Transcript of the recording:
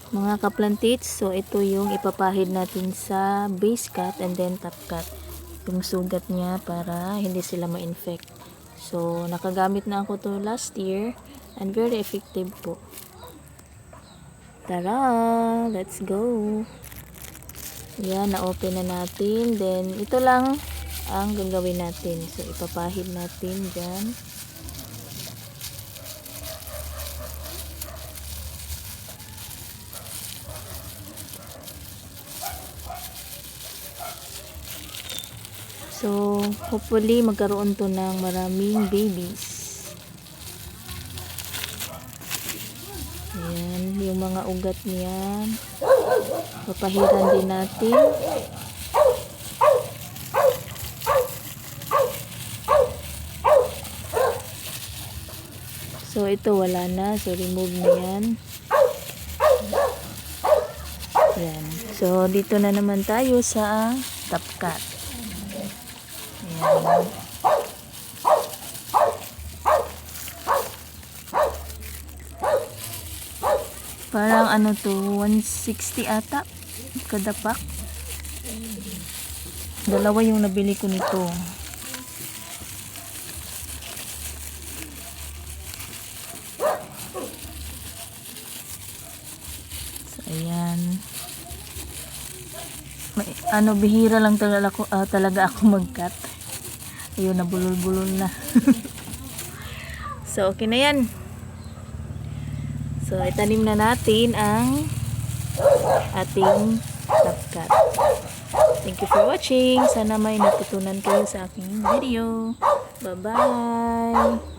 Mga kaplantits, so ito yung ipapahid natin sa base cut and then top cut. Yung sugat niya para hindi sila ma-infect. So, nakagamit na ako to last year and very effective po. Tara! Let's go! Yan, na-open na natin. Then, ito lang ang gagawin natin. So, ipapahid natin dyan. So, hopefully, magkaroon to ng maraming babies. Ayan, yung mga ugat niyan. Papahiran din natin. So, ito wala na. So, remove na yan. Ayan. So, dito na naman tayo sa top cut. Ayan. Parang ano to, 160 ata kada pack. Dalawa yung nabili ko nito. So, ayan. May, bihira lang talaga ako mag-cut. Ayun, nabulol-bulol na. So, okay na yan. So, itanim na natin ang ating top cut. Thank you for watching. Sana may natutunan kayo sa aking video. Bye-bye!